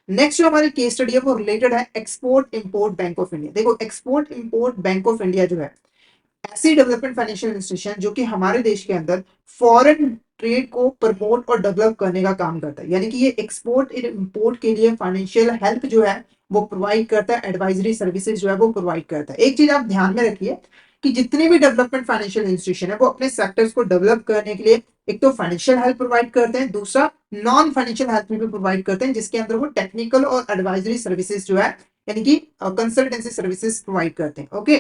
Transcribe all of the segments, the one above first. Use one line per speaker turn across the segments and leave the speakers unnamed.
Next जो हमारी case study है वो रिलेटेड है export import bank of India. देखो export import bank of India जो है ऐसी डेवलपमेंट फाइनेंशियल इंस्टीट्यूशन जो कि हमारे देश के अंदर फॉरेन ट्रेड को प्रमोट और डेवलप करने का काम करता है। यानी कि ये एक्सपोर्ट और इंपोर्ट के लिए फाइनेंशियल हेल्प जो है वो प्रोवाइड करता है, एडवाइजरी सर्विसेज जो है वो प्रोवाइड करता है। एक चीज आप ध्यान में रखिए कि जितनी भी डेवलपमेंट फाइनेंशियल इंस्टीट्यूशन है वो अपने सेक्टर्स को डेवलप करने के लिए एक तो फाइनेंशियल हेल्प प्रोवाइड करते हैं, दूसरा नॉन फाइनेंशियल हेल्प भी प्रोवाइड करते हैं, जिसके अंदर वो टेक्निकल और एडवाइजरी सर्विसेज जो है यानी कि कंसल्टेंसी सर्विसेज प्रोवाइड करते हैं। ओके,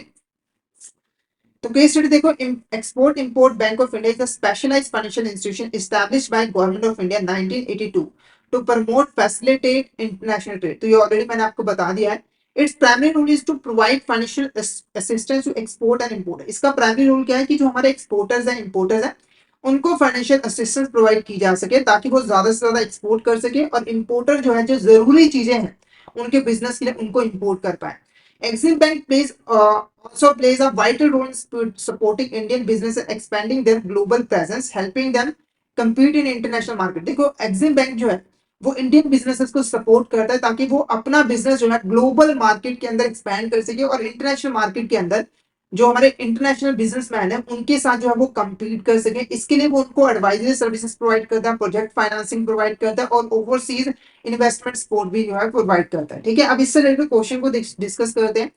तो केस स्टडी देखो, export import bank of India is a specialised financial institution established by government of India 1982 to promote facilitate international trade. तो ये ऑलरेडी मैंने आपको बता दिया है। Its primary role is to provide financial assistance to export and import. इसका primary role क्या है कि जो हमारे एक्सपोर्टर्स हैं इंपोर्टर्स हैं उनको फाइनेंशियल असिस्टेंस प्रोवाइड की जा सके ताकि वो ज्यादा से ज्यादा एक्सपोर्ट कर सके, और इंपोर्टर जो है जो जरूरी चीजें हैं उनके बिजनेस के लिए उनको इंपोर्ट कर पाए। Exim Bank also plays a vital role in supporting Indian business and expanding their global presence, helping them compete in international market। देखो Exim Bank जो है वो इंडियन बिजनेसेस को सपोर्ट करता है ताकि वो अपना बिजनेस जो है ग्लोबल मार्केट के अंदर एक्सपैंड कर सके और इंटरनेशनल मार्केट के अंदर जो हमारे इंटरनेशनल बिजनेसमैन है उनके साथ जो है वो compete कर सके। इसके लिए वो उनको एडवाइजरी सर्विसेज प्रोवाइड करता है, प्रोजेक्ट फाइनेंसिंग प्रोवाइड करता है और ओवरसीज इन्वेस्टमेंट सपोर्ट भी जो है प्रोवाइड करता है। ठीक है, अब इससे रिलेटेड क्वेश्चन को डिस्कस करते हैं।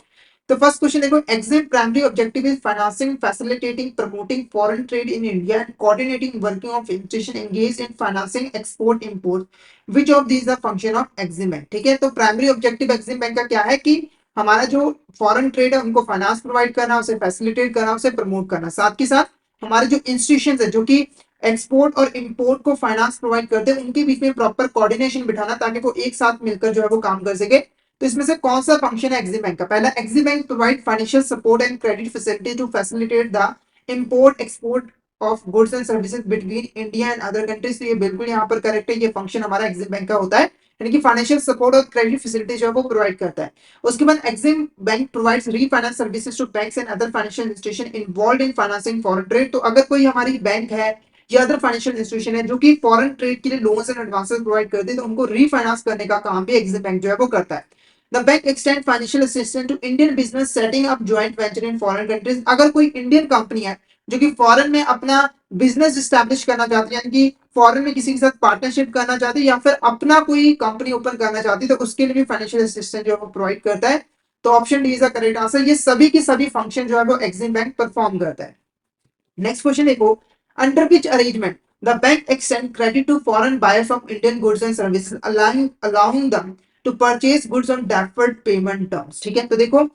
तो फर्स्ट क्वेश्चन देखो, EXIM primary objective is financing, facilitating, promoting foreign trade in India and coordinating working of institution engage in financing export import. Which of these are function of EXIM bank. ठीक है, तो primary objective EXIM bank का क्या है कि हमारा जो foreign trade है उनको फाइनेंस प्रोवाइड करना, उसे फैसिलिटेट करना, उसे प्रमोट करना। साथ के साथ हमारे जो इंस्टीट्यूशन है जो कि एक्सपोर्ट और इंपोर्ट को फाइनेंस प्रोवाइड करते हैं उनके बीच में प्रॉपर कोऑर्डिनेशन बिठाना ताकि वो एक साथ मिलकर जो है वो काम कर सके। तो इसमें से कौन सा फंक्शन है एग्जिम बैंक का? पहला, EXIM bank provide financial support and credit facility to facilitate the import export of goods and services between India and other countries. तो ये बिल्कुल यहाँ पर करेक्ट है, ये फंक्शन हमारा एग्जिम बैंक का होता है, यानी कि फाइनेंशियल सपोर्ट और क्रेडिट फैसिलिटी जो है वो प्रोवाइड करता है। उसके बाद EXIM bank provides refinance services to banks and other financial institution involved in financing foreign trade. तो अगर कोई हमारी बैंक है या अदर फाइनेंशियल इंस्टीट्यूशन है जो कि फॉरेन ट्रेड के लिए लोन्स एंड एडवांसेस प्रोवाइड करते हैं तो उनको रीफाइनेंस करने का काम भी एग्जिम बैंक जो है वो करता है। The bank extend financial assistance to Indian business setting up joint venture in foreign countries. अगर कोई इंडियन कंपनी है जो कि फॉरेन में अपना बिजनेस स्टैब्लिश करना चाहती है, यानी कि फॉरेन में किसी के साथ पार्टनरशिप करना चाहती है या फिर अपना कोई कंपनी ओपन करना चाहती है, तो उसके लिए भी फाइनेंशियल असिस्टेंस जो है वो प्रोवाइड करता है। तो option D is the correct answer. ये सभी के सभी फंक्शन जो है वो एग्जिम बैंक परफॉर्म करता है। नेक्स्ट क्वेश्चन देखो, under which arrangement the bank extend credit to foreign buyers of Indian goods and services allowing them to purchase goods on deferred payment terms. ठीक है, तो देखो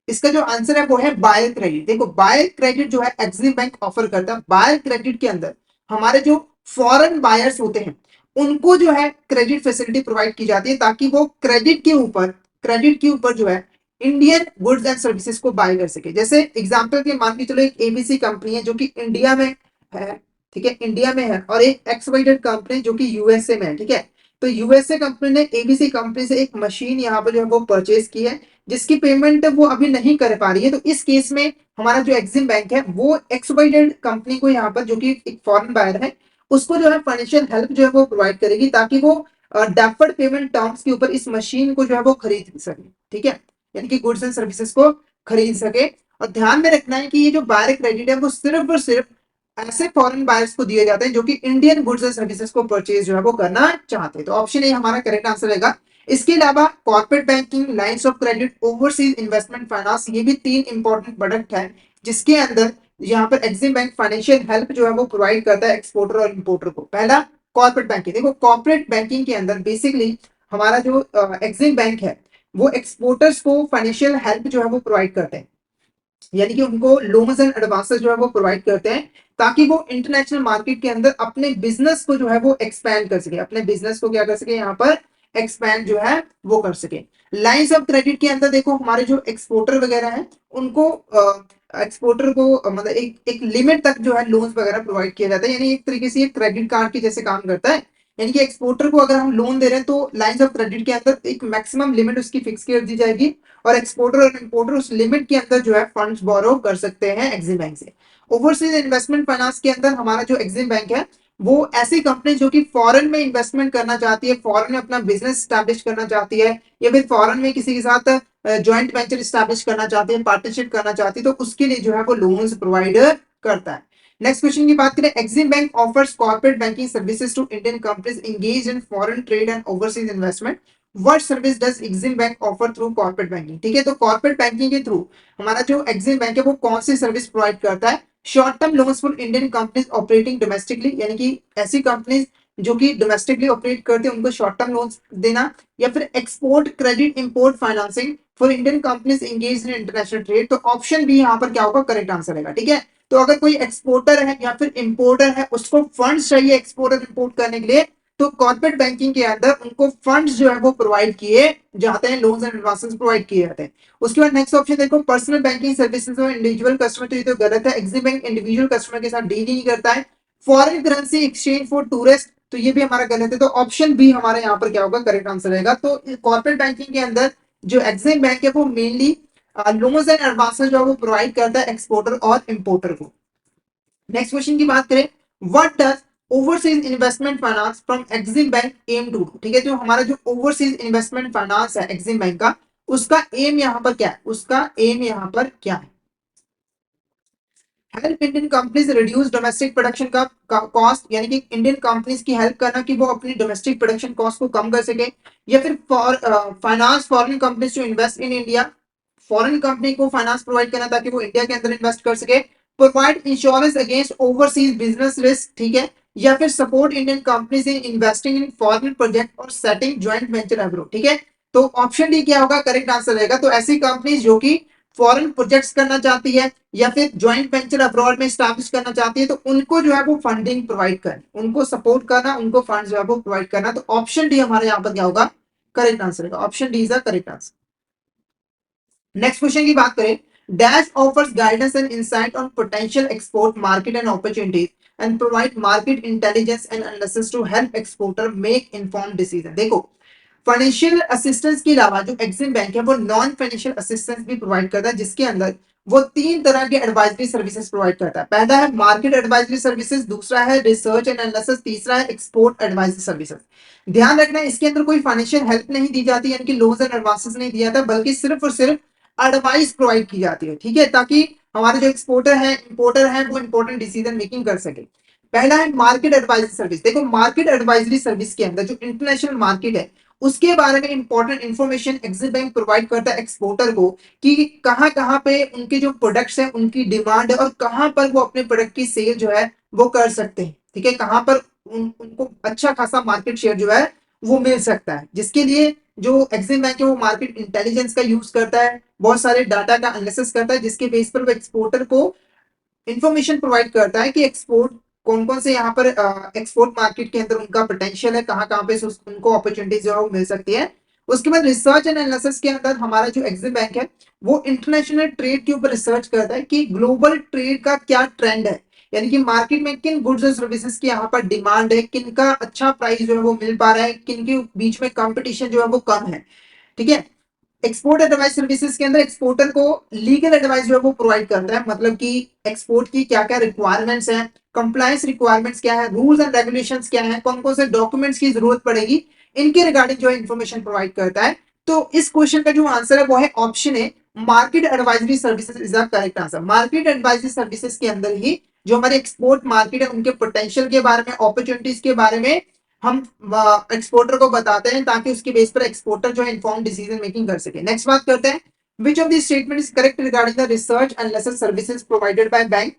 इसका जो आंसर है वो है बायर क्रेडिट। देखो बायर क्रेडिट जो है एक्सिम बैंक ऑफर करता है। बायर क्रेडिट के अंदर हमारे जो फॉरेन बायर्स होते हैं उनको जो है क्रेडिट फैसिलिटी प्रोवाइड की जाती है ताकि वो क्रेडिट के ऊपर जो है इंडियन गुड्स एंड सर्विसेज को बाय कर सके। जैसे एग्जांपल के मान के चलो, एक एबीसी कंपनी है जो कि इंडिया में है, ठीक है, इंडिया में है, और एक एक्सवाइडेड कंपनी जो कि यूएसए में है। ठीक है, तो यूएसए कंपनी ने एबीसी कंपनी से एक मशीन यहाँ पर जो है वो परचेज की है जिसकी पेमेंट वो अभी नहीं कर पा रही है। तो इस केस में हमारा जो एक्सिम बैंक है वो एक्सवाइडेड कंपनी को यहाँ पर जो कि एक फॉरेन बायर है उसको जो है फाइनेंशियल हेल्प जो है वो प्रोवाइड करेगी ताकि वो डेफर्ड पेमेंट टर्म्स के ऊपर इस मशीन को जो है वो खरीद सके। ठीक है, यानी कि गुड्स एंड सर्विसेज को खरीद सके। और ध्यान में रखना है कि ये जो बायर क्रेडिट है वो सिर्फ और सिर्फ ऐसे फॉरेन बायर्स को दिए जाते हैं जो कि इंडियन गुड्स एंड सर्विसेज को परचेज जो है वो करना चाहते हैं। तो ऑप्शन ए हमारा करेक्ट आंसर रहेगा। इसके अलावा corporate banking, lines of credit, overseas investment finance, ये भी तीन इंपॉर्टेंट प्रोडक्ट है जिसके अंदर यहाँ पर एक्सिम बैंक फाइनेंशियल हेल्प जो है वो प्रोवाइड करता है एक्सपोर्टर और इंपोर्टर को। पहला कॉर्पोरेट बैंकिंग। देखो कॉर्पोरेट बैंकिंग के अंदर बेसिकली हमारा जो एक्सिम बैंक है वो एक्सपोर्टर्स को फाइनेंशियल हेल्प जो है वो प्रोवाइड करते हैं, यानी कि उनको लोन्स एंड एडवांसेस जो है वो प्रोवाइड करते हैं ताकि वो इंटरनेशनल मार्केट के अंदर अपने बिजनेस को जो है वो एक्सपैंड कर सके, अपने बिजनेस को क्या कर सके यहाँ पर एक्सपैंड जो है वो कर सके। लाइंस ऑफ क्रेडिट के अंदर देखो हमारे जो एक्सपोर्टर वगैरह हैं उनको एक्सपोर्टर को मतलब एक लिमिट तक जो है लोन्स वगैरह प्रोवाइड किया जाता है, यानी एक तरीके से क्रेडिट कार्ड के जैसे काम करता है। यानी कि एक्सपोर्टर को अगर हम लोन दे रहे हैं तो लाइंस ऑफ क्रेडिट के अंदर एक मैक्सिमम लिमिट उसकी फिक्स कर दी जाएगी और एक्सपोर्टर और इंपोर्टर उस लिमिट के अंदर जो है फंड्स बोरो कर सकते हैं एक्सिम बैंक से। ओवरसीज इन्वेस्टमेंट फाइनेंस के अंदर हमारा जो एक्सिम बैंक है वो ऐसी कंपनी जो कि फॉरेन में इन्वेस्टमेंट करना चाहती है, फॉरेन में अपना बिजनेस स्टैब्लिश करना चाहती है, या फिर फॉरेन में किसी के साथ ज्वाइंट वेंचर स्टैब्लिश करना चाहती है, पार्टनरशिप करना चाहती है, तो उसके लिए जो है वो लोन्स प्रोवाइड करता है। नेक्स्ट क्वेश्चन की बात करें, EXIM bank offers corporate banking services to Indian companies engaged in foreign trade and overseas investment. What service does EXIM bank offer through corporate banking? ठीक है, तो कॉर्पोरेट बैंकिंग के through हमारा जो एक्सिम बैंक है वो कौन सी सर्विस प्रोवाइड करता है? Short term loans for Indian companies operating domestically, यानी कि ऐसी कंपनीज जो कि डोमेस्टिकली ऑपरेट करते हैं उनको शॉर्ट टर्म लोन्स देना, या फिर export credit import financing for Indian companies engaged in international trade. तो ऑप्शन बी यहाँ पर क्या होगा? करेक्ट आंसर रहेगा। ठीक है, तो अगर कोई एक्सपोर्टर है या फिर इंपोर्टर है, उसको फंड्स चाहिए एक्सपोर्ट और इंपोर्ट करने के लिए, तो कॉर्पोरेट बैंकिंग के अंदर उनको फंड्स जो है वो प्रोवाइड किए जाते हैं, लोन्स एंड एडवांसेस प्रोवाइड किए जाते हैं। उसके बाद नेक्स्ट ऑप्शन देखो, पर्सनल बैंकिंग सर्विसेज और इंडिविजुअल कस्टमर, तो ये तो गलत है, एक्सिम बैंक इंडिविजुअल कस्टमर के साथ डील नहीं करता है। Foreign currency exchange for tourist, तो ये भी हमारा गलत है, तो ऑप्शन बी हमारा यहाँ पर क्या होगा? करेक्ट आंसर रहेगा। तो कॉर्पोरेट बैंकिंग के अंदर जो एक्सिम बैंक है वो मेनली लोन्स एंड एडवांसेस जो है वो प्रोवाइड करता है एक्सपोर्टर और इंपोर्टर को। नेक्स्ट क्वेश्चन की बात करें, what does overseas investment finance from EXIM bank aim to do? ठीक है, जो हमारा जो ओवरसीज इन्वेस्टमेंट फाइनेंस है एक्सिम बैंक का, उसका एम यहाँ पर क्या है? उसका एम यहाँ पर क्या है? Help Indian companies reduce domestic production का कॉस्ट, यानी कि इंडियन कंपनीज की हेल्प करना कि वो अपनी डोमेस्टिक प्रोडक्शन कॉस्ट को कम कर सके, या फिर finance foreign companies to invest in India, foreign company को फाइनेंस प्रोवाइड करना ताकि वो इंडिया के अंदर इन्वेस्ट कर सके, provide insurance against overseas business risk, ठीक है, या फिर support Indian companies in investing in foreign project और सेटिंग ज्वाइंट वेंचर अब्रॉड। ठीक है, तो ऑप्शन डी क्या होगा? करेक्ट आंसर रहेगा। तो ऐसी कंपनीज जो कि फॉरेन प्रोजेक्ट्स करना चाहती है या फिर ज्वाइंट वेंचर अब्रॉड में स्टैब्लिश करना चाहती है, तो उनको जो है वो फंडिंग प्रोवाइड करना, उनको सपोर्ट करना, उनको फंड जो है वो प्रोवाइड करना। तो ऑप्शन डी हमारे यहाँ पर क्या होगा? करेक्ट आंसर होगा। Option D is the correct answer. Next question की बात करें, dash offers guidance and insight on potential export market and opportunities and provide market intelligence and analysis to help exporter make informed decision. देखो, financial assistance के अलावा जो EXIM bank है वो non financial assistance भी प्रोवाइड करता है, जिसके अंदर वो तीन तरह के एडवाइजरी सर्विसेज प्रोवाइड करता है। पहला है मार्केट एडवाइजरी सर्विसेज, दूसरा है रिसर्च एंड एनालिसिस, तीसरा है एक्सपोर्ट एडवाइजरी सर्विसेज। ध्यान रखना, इसके अंदर कोई फाइनेंशियल हेल्प नहीं दी जाती, यानी कि लोन्स एंड एडवांसेस नहीं दिया जाता, बल्कि सिर्फ और सिर्फ एडवाइस प्रोवाइड की जाती है। ठीक है, ताकि हमारे जो एक्सपोर्टर है, इंपोर्टर है, वो इंपॉर्टेंट डिसीजन मेकिंग कर सके। पहला है मार्केट एडवाइजरी सर्विस। देखो, मार्केट एडवाइजरी सर्विस के अंदर जो इंटरनेशनल मार्केट है उसके बारे में important information Exim bank provide करता है एक्सपोर्टर को, कि कहां कहां पे उनके जो प्रोडक्ट्स हैं उनकी डिमांड है और कहां पर वो अपने प्रोडक्ट की सेल जो है वो कर सकते हैं। ठीक है, कहां पर उनको अच्छा खासा मार्केट शेयर जो है वो मिल सकता है, जिसके लिए जो एक्सिम बैंक है वो मार्केट इंटेलिजेंस का यूज करता है, बहुत सारे डाटा का एनालिसिस करता है, जिसके बेस पर वो एक्सपोर्टर को इंफॉर्मेशन प्रोवाइड करता है कि एक्सपोर्ट कौन कौन से यहाँ पर एक्सपोर्ट मार्केट के अंदर उनका पोटेंशियल है, कहाँ कहाँ पे उनको अपॉर्चुनिटीज जो है वो मिल सकती है। उसके बाद रिसर्च एंड एनालिसिस के अंदर हमारा जो एक्सिम बैंक है वो इंटरनेशनल ट्रेड के ऊपर रिसर्च करता है कि ग्लोबल ट्रेड का क्या ट्रेंड है, यानी कि मार्केट में किन गुड्स और सर्विसेज की यहाँ पर डिमांड है, किन का अच्छा प्राइस जो है वो मिल पा रहा है, किन के बीच में कंपटीशन जो है वो कम है। ठीक है, एक्सपोर्ट एडवाइस सर्विसेज के अंदर एक्सपोर्टर को लीगल एडवाइस जो है वो प्रोवाइड करता है, मतलब कि एक्सपोर्ट की क्या क्या रिक्वायरमेंट्स हैं, कंप्लायंस रिक्वायरमेंट्स क्या है, रूल्स एंड रेगुलेशंस क्या है, कौन कौन से डॉक्यूमेंट्स की जरूरत पड़ेगी, इनके रिगार्डिंग जो है इन्फॉर्मेशन प्रोवाइड करता है। तो इस क्वेश्चन का जो आंसर है वो है option A, market advisory services is the correct answer. Market advisory services के अंदर ही जो हमारे एक्सपोर्ट मार्केट है उनके पोटेंशियल के बारे में, अपॉर्चुनिटीज के बारे में हम एक्सपोर्टर को बताते हैं, ताकि उसके बेस पर एक्सपोर्टर जो है इन्फॉर्म डिसीजन मेकिंग कर सके। नेक्स्ट बात करते हैं, which of this statement is correct regarding the research and lesson services provided by bank?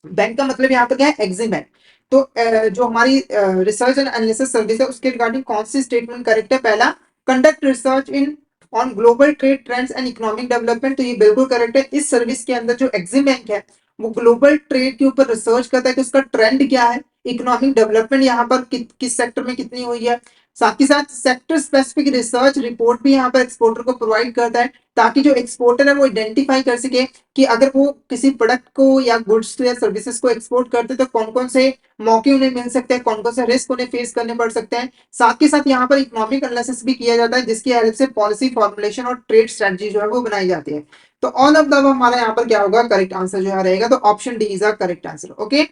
Bank का मतलब यहाँ पर क्या है? EXIM bank. तो जो हमारी रिसर्च एंड एनालिसिस सर्विस है उसके रिगार्डिंग कौन सी स्टेटमेंट करेक्ट है? पहला, conduct research in on global trade trends and economic development, तो ये बिल्कुल करेक्ट है। इस सर्विस के अंदर जो एक्सिम बैंक है वो ग्लोबल ट्रेड के ऊपर रिसर्च करता है कि उसका ट्रेंड क्या है, इकोनॉमिक डेवलपमेंट यहाँ पर किस सेक्टर में कितनी हुई है, साथ ही साथ सेक्टर स्पेसिफिक रिसर्च रिपोर्ट भी यहाँ पर एक्सपोर्टर को प्रोवाइड करता है, ताकि जो एक्सपोर्टर है वो आइडेंटिफाई कर सके कि अगर वो किसी प्रोडक्ट को या गुड्स या सर्विसेज को एक्सपोर्ट करते तो कौन कौन से मौके उन्हें मिल सकते हैं, कौन कौन से रिस्क उन्हें फेस करने पड़ सकते हैं। साथ ही साथ यहाँ पर इकोनॉमिक एनालिसिस भी किया जाता है, जिसकी हेल्प से पॉलिसी फॉर्मुलेशन और ट्रेड स्ट्रेटजी जो है वो बनाई जाती है। तो ऑल ऑफ द हमारा यहाँ पर क्या होगा? करेक्ट आंसर जो है रहेगा। तो option D is the correct answer. Okay.